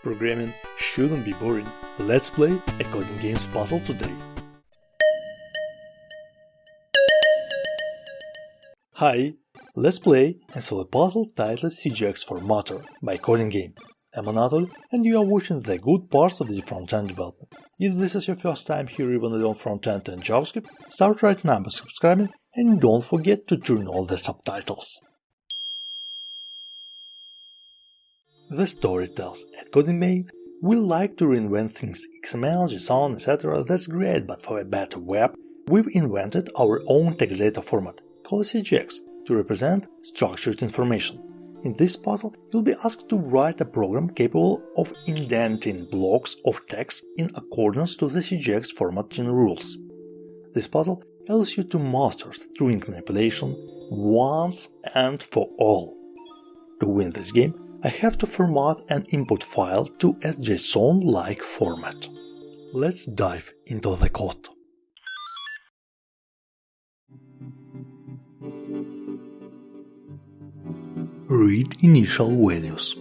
Programming shouldn't be boring. Let's play a Codingame's puzzle today. Hi, let's play and solve a puzzle titled CGX Formatter by Codingame. I'm Anatoly, and you are watching the good parts of the front-end development. If this is your first time here even on front-end and JavaScript, start right now by subscribing and don't forget to turn on the subtitles. The story tells, at Codingame, we like to reinvent things, XML, JSON, etc. That's great, but for a better web, we've invented our own text data format, called CGX, to represent structured information. In this puzzle, you'll be asked to write a program capable of indenting blocks of text in accordance to the CGX formatting rules. This puzzle helps you to master string manipulation once and for all. To win this game, I have to format an input file to a JSON-like format. Let's dive into the code. Read initial values.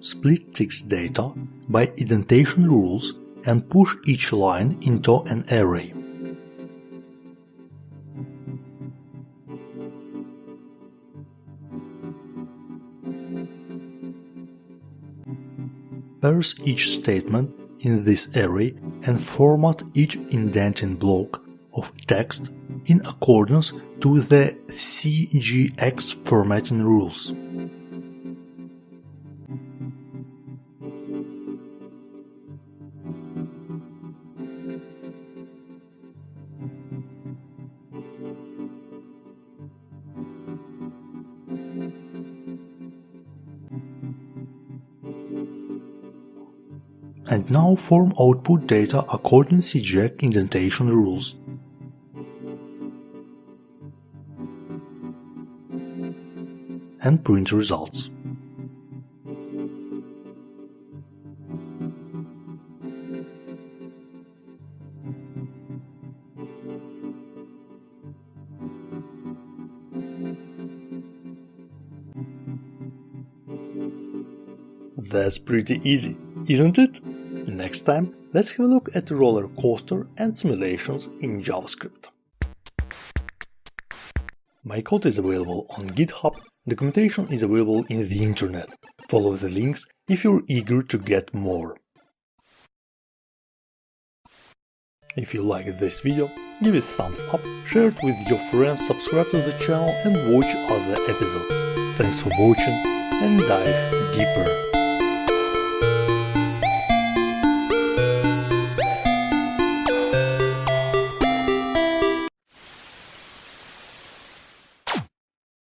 Split text data by indentation rules and push each line into an array. Parse each statement in this array and format each indenting block of text in accordance to the CGX formatting rules. And now form output data according to CGX indentation rules. And print results. That's pretty easy, isn't it? Next time, let's have a look at roller coaster and simulations in JavaScript. My code is available on GitHub, documentation is available in the internet. Follow the links if you're eager to get more. If you liked this video, give it a thumbs up, share it with your friends, subscribe to the channel and watch other episodes. Thanks for watching and dive deeper.